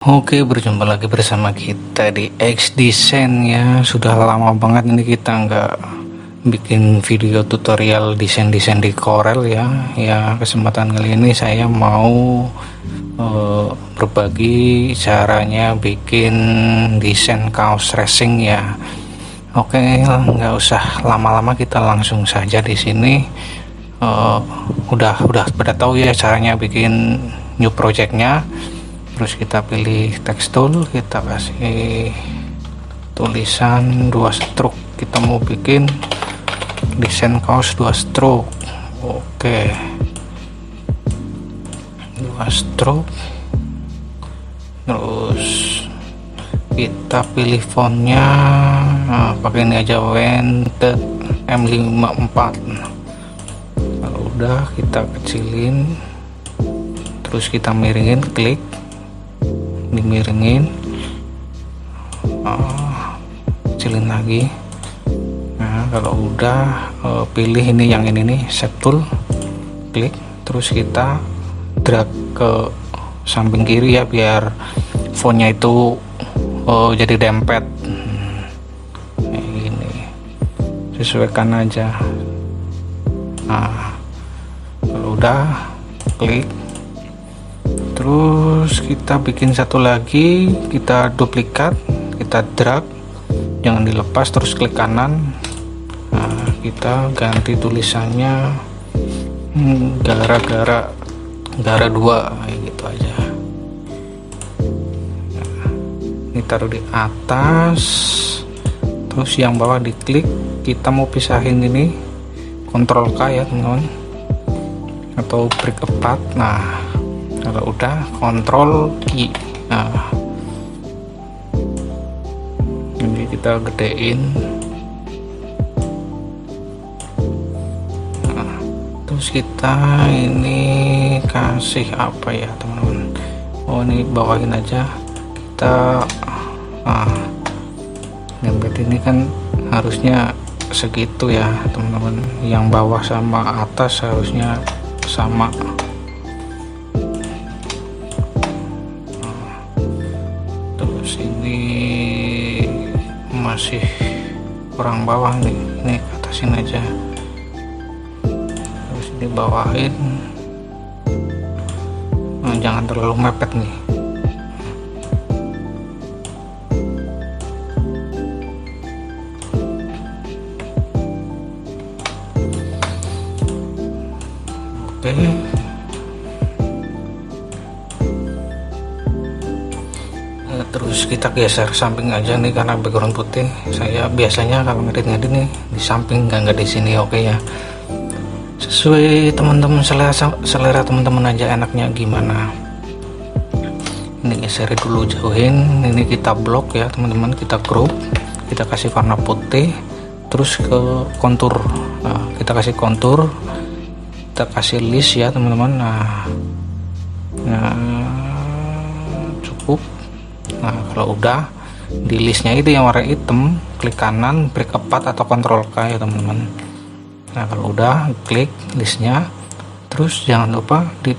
Oke, berjumpa lagi bersama kita di X-Design ya. Sudah lama banget ini kita nggak bikin video tutorial desain-desain di Corel ya. Ya, kesempatan kali ini saya mau berbagi caranya bikin desain kaos racing ya. Oke, nggak usah lama-lama, kita langsung saja di sini. Udah pada tahu ya caranya bikin new projectnya. Terus kita pilih text tool, kita kasih tulisan 2 stroke. Kita mau bikin desain kaos 2 stroke. Oke, 2 stroke. Terus kita pilih fontnya, pakai ini aja, Wented M54. Kalau udah kita kecilin, terus kita miringin, klik, dimiringin, kecilin lagi. Nah, kalau udah pilih ini, yang ini nih, shape tool, klik, terus kita drag ke samping kiri ya, biar fontnya itu jadi dempet kayak gini. Sesuaikan aja. Nah, kalau udah, klik, terus kita bikin satu lagi, kita duplikat, kita drag, jangan dilepas, terus klik kanan. Nah, kita ganti tulisannya gara 2 kayak gitu aja. Nah, ini taruh di atas, terus yang bawah diklik. Kita mau pisahin ini, Ctrl K ya teman-teman, atau break apart. Nah, kalau udah, Ctrl I. Nah, ini kita gedein. Nah, terus kita ini kasih apa ya teman-teman? Oh, ini bawahin aja. Kita dempet ini kan harusnya segitu ya teman-teman. Yang bawah sama atas harusnya sama. Ini masih kurang bawah nih, ini atasin aja, terus ini bawahin. Nah, jangan terlalu mepet nih. Oke, terus kita geser samping aja nih, karena background putih. Saya biasanya kalau ngedit nih di samping, nggak di sini. Oke ya, sesuai teman-teman, selera teman-teman aja enaknya gimana. Ini geser dulu, jauhin. Ini kita blok ya teman-teman, kita group, kita kasih warna putih, terus ke kontur. Nah, kita kasih kontur, kita kasih list ya teman-teman. Nah, cukup. Nah, kalau udah di listnya itu yang warna hitam, klik kanan, break apart atau Ctrl K ya teman-teman. Nah, kalau udah, klik listnya, terus jangan lupa di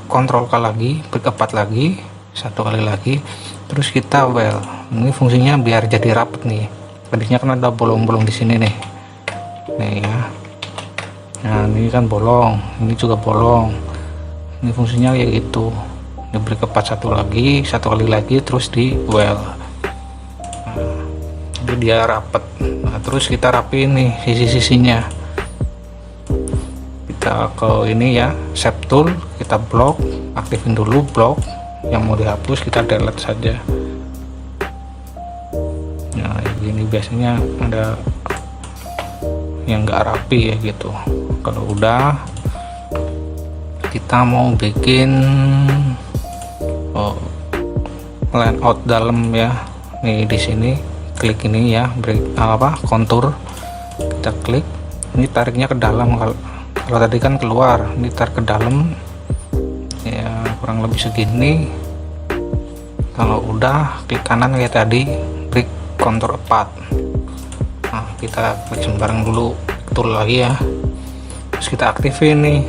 Ctrl K lagi, break apart lagi, satu kali lagi, terus kita well. Ini fungsinya biar jadi rapet nih. Tadinya kan ada bolong-bolong di sini nih ya. Nah, ini kan bolong, ini juga bolong. Ini fungsinya kayak gitu. Diberi kepat satu kali lagi, terus di well. Nah, jadi dia rapet. Nah, terus kita rapiin nih sisi-sisinya. Kita ke ini ya, shape tool, kita blok, aktifin dulu blok. Yang mau dihapus kita delete saja. Nah, ini biasanya ada yang nggak rapi ya gitu. Kalau udah, kita mau bikin layout dalam ya. Nih di sini klik ini ya, kontur, kita klik. Ini tariknya ke dalam. Kalau tadi kan keluar, ini tarik ke dalam ya, kurang lebih segini. Kalau udah, klik kanan kayak tadi, break kontur 4. Nah, kita klik sembarang dulu tool lagi ya, terus kita aktifin nih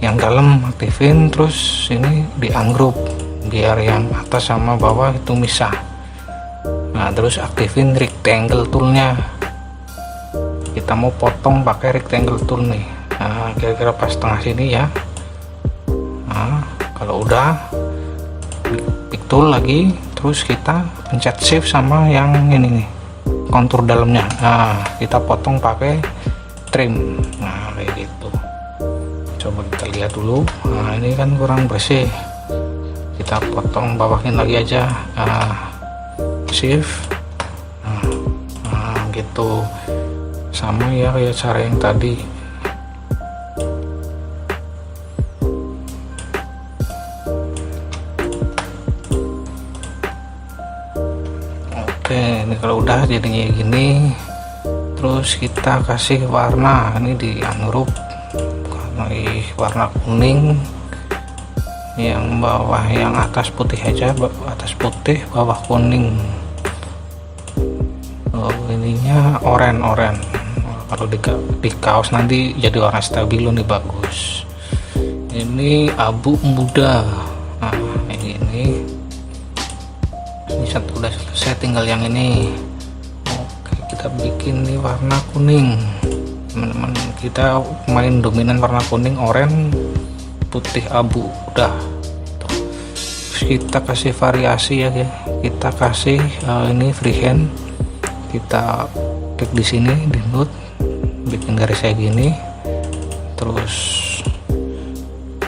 yang dalam aktifin, terus ini di ungroup biar yang atas sama bawah itu misah. Nah terus aktifin rectangle toolnya, kita mau potong pakai rectangle tool nih. Nah kira-kira pas tengah sini ya. Nah kalau udah pick tool lagi, terus kita pencet shift sama yang ini nih, kontur dalamnya. Nah kita potong pakai trim. Nah kayak gitu, coba kita lihat dulu. Nah ini kan kurang bersih, kita potong bawahnya lagi aja. Shift. Nah gitu, sama ya kayak cara yang tadi. Oke, ini kalau udah jadinya gini, terus kita kasih warna. Ini di ungroup warna kuning, yang bawah, yang atas putih aja, atas putih bawah kuning. Ininya oranye. Kalau di kaos nanti jadi warna stabilo nih, bagus. Ini abu muda. Nah ini satu udah selesai, tinggal yang ini. Oke, kita bikin nih warna kuning, teman-teman. Kita main dominan warna kuning, oranye, putih, abu, udah. Terus kita kasih variasi ya, kita kasih ini freehand. Kita klik di sini di node, bikin garis kayak gini, terus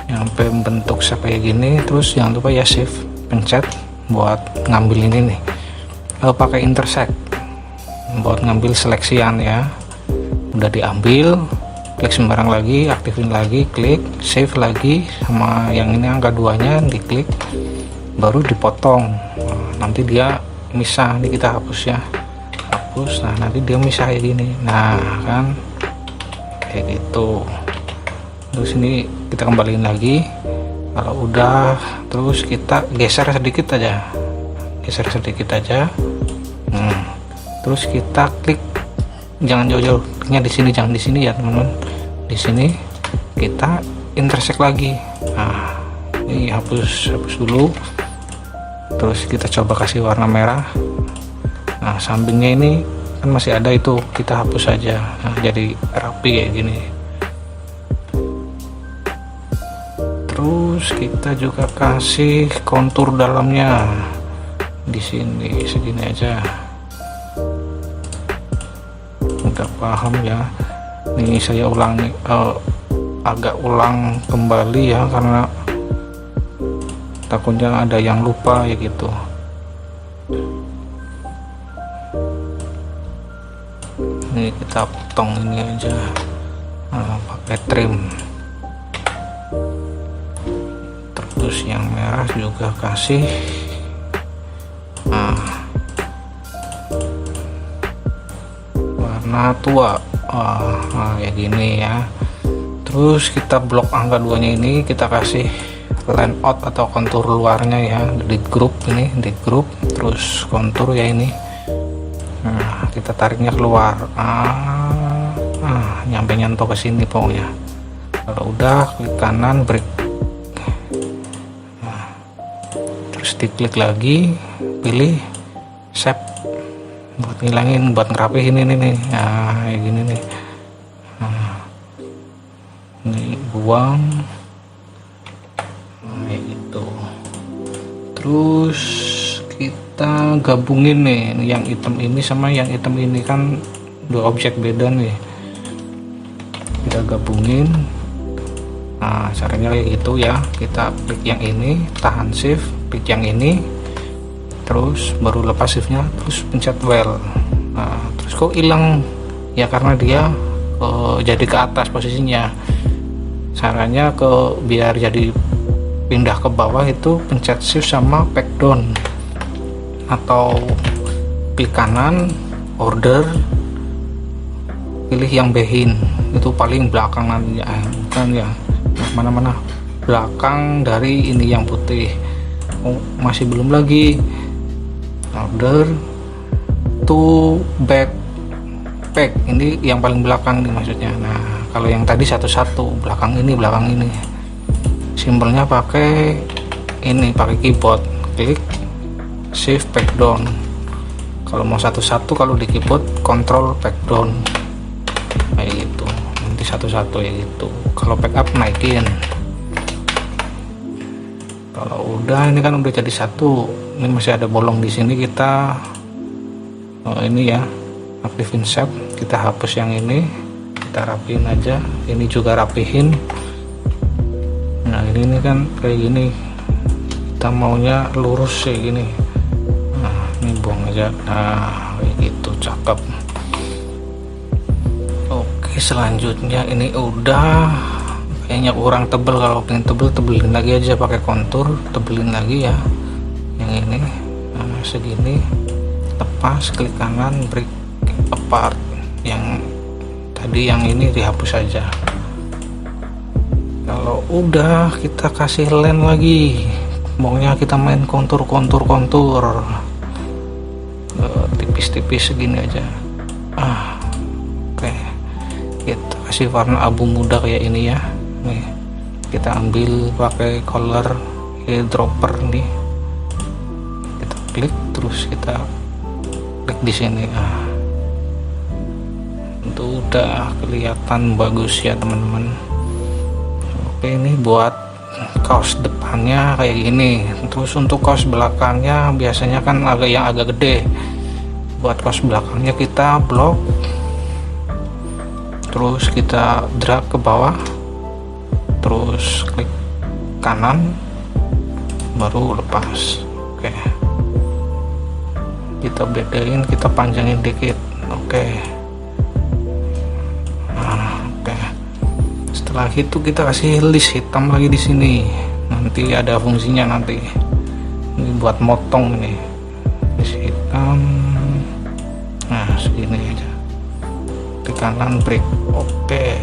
sampai bentuk kayak gini. Terus jangan lupa ya shift pencet buat ngambil ini nih, pakai intersect buat ngambil seleksian ya. Udah diambil, klik sembarang lagi, aktifin lagi, klik save lagi, sama yang ini angka 2-nya diklik, baru dipotong. Nanti dia misah, ini kita hapus ya, hapus. Nah nanti dia misah kayak gini. Nah kan kayak gitu. Terus ini kita kembaliin lagi. Kalau udah, terus kita geser sedikit aja, terus kita klik, jangan jauh-jauh, kliknya di sini, jangan di sini ya teman-teman. Di sini kita intersect lagi. Nah ini hapus dulu, terus kita coba kasih warna merah. Nah sampingnya ini kan masih ada, itu kita hapus aja. Nah, jadi rapi kayak gini. Terus kita juga kasih kontur dalamnya di sini, segini aja. Udah paham ya? Ini saya ulangi, agak ulang kembali ya, karena takutnya ada yang lupa ya gitu. Ini kita potong ini aja, pakai trim. Terus yang merah juga kasih warna tua, ya gini ya. Terus kita blok angka 2-nya ini, kita kasih line out atau kontur luarnya ya, di grup ini, di grup, terus kontur ya ini. Nah kita tariknya keluar, nyampe nyentuh ke sini pokoknya. Kalau udah, klik kanan, break. Diklik lagi, pilih shape buat ngilangin, buat ngerapihin ini nih. Nah kayak gini nih. Nah, ini buang. Nah, kayak gitu. Terus kita gabungin nih, yang hitam ini sama yang hitam ini, kan dua objek beda nih, kita gabungin. Nah caranya kayak gitu ya, kita klik yang ini, tahan shift, klik yang ini, terus baru lepas shiftnya, terus pencet well. Nah terus kok hilang ya, karena dia jadi ke atas posisinya. Caranya biar jadi pindah ke bawah itu pencet shift sama back down, atau klik kanan, order, pilih yang behind, itu paling belakang nanti ya, bukan ya, mana-mana belakang dari ini yang putih. Masih belum lagi, order to back, ini yang paling belakang nih maksudnya. Nah kalau yang tadi satu-satu, belakang ini, simbolnya pakai ini, pakai keyboard, klik shift back down. Kalau mau satu-satu, kalau di keyboard control back down kayak gitu, nanti satu-satu ya gitu. Kalau backup naikin. Kalau udah, ini kan udah jadi satu, ini masih ada bolong di sini, kita ini ya, aktifin shape, kita hapus yang ini, kita rapiin aja, ini juga rapihin. Nah ini kan kayak gini, kita maunya lurus kayak gini. Nah ini buang aja. Nah kayak gitu, cakep. Oke, selanjutnya ini udah kayaknya kurang tebel. Kalau pengen tebel, tebelin lagi aja pakai kontur, tebelin lagi ya yang ini. Nah segini, lepas, klik kanan, break apart. Yang tadi yang ini dihapus saja. Kalau udah, kita kasih line lagi, maunya kita main kontur tipis-tipis segini aja. Oke, kita kasih warna abu muda kayak ini ya. Nih kita ambil pakai color eyedropper nih, kita klik, terus kita klik di sini. Itu udah kelihatan bagus ya teman-teman. Oke, ini buat kaos depannya kayak gini. Terus untuk kaos belakangnya biasanya kan agak gede. Buat kaos belakangnya kita blok, terus kita drag ke bawah, terus klik kanan, baru lepas. Oke, kita bedain, kita panjangin dikit. Oke. Setelah itu kita kasih list hitam lagi di sini. Nanti ada fungsinya nanti. Ini buat motong ini. List hitam. Nah, segini aja. Klik kanan, break. Oke.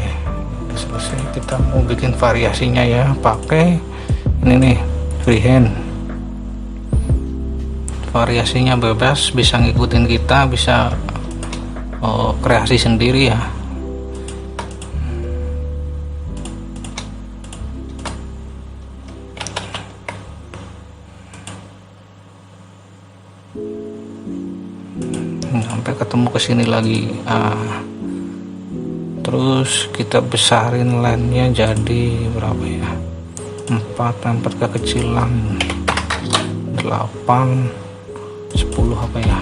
Udah selesai. Kita mau bikin variasinya ya, pakai ini nih, freehand. Variasinya bebas, bisa ngikutin kita, bisa kreasi sendiri ya. Sampai ketemu ke sini lagi. Terus kita besarin line-nya jadi berapa ya, 4 tempat kekecilan 8 10 apa ya,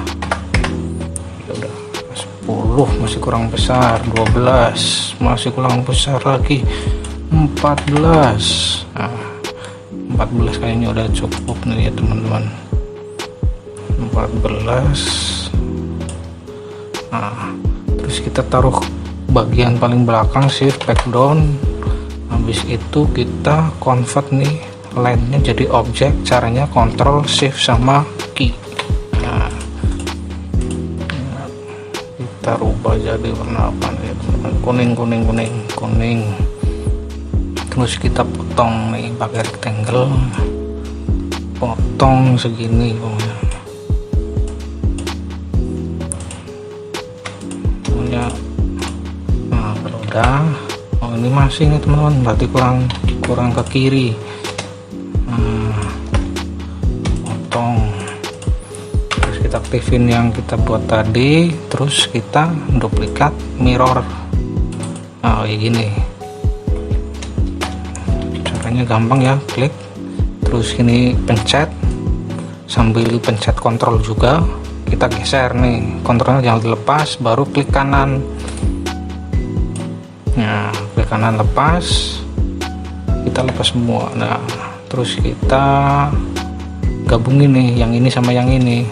udah 10 masih kurang besar, 12 masih kurang besar lagi, 14. 14 kayaknya udah cukup nih ya teman-teman. 14. Terus kita taruh bagian paling belakang, shift back down. Habis itu kita convert nih line-nya jadi objek. Caranya control shift sama key. Kita rubah jadi warna apa nih teman-teman, kuning. Terus kita potong nih pakai rectangle, potong segini pokoknya. Nah kalau udah, ini masih nih teman-teman, berarti kurang ke kiri. Potong, terus kita aktifin yang kita buat tadi, terus kita duplikat mirror. Kayak gini caranya, gampang ya. Klik, terus ini pencet, sambil pencet kontrol juga kita geser nih, kontrolnya jangan dilepas, baru klik kanan. Nah klik kanan, lepas, kita lepas semua. Nah terus kita gabungin nih yang ini sama yang ini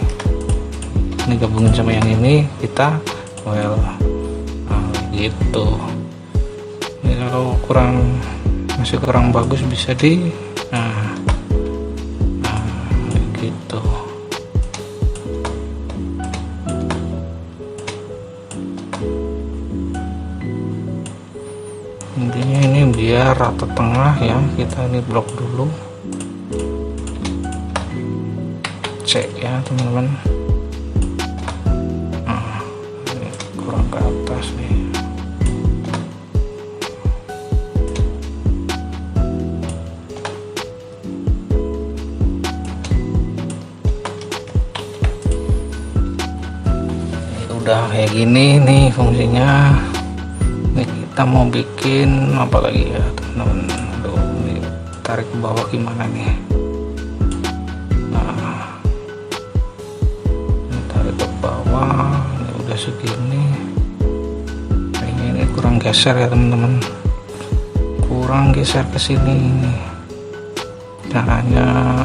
gabungin sama yang ini, kita gitu. Ini kalau masih kurang bagus bisa di gitu. Intinya ini biar rata tengah ya, kita ini blok dulu, cek ya teman-teman. Ini kurang ke atas nih. udah kayak gini nih fungsinya. Ini kita mau bikin apa lagi ya teman-teman. Aduh, ini tarik ke bawah gimana nih. Nah, ini tarik ke bawah. Ini udah segini. Kayaknya ini kurang geser ya teman-teman. Kurang geser ke sini. Caranya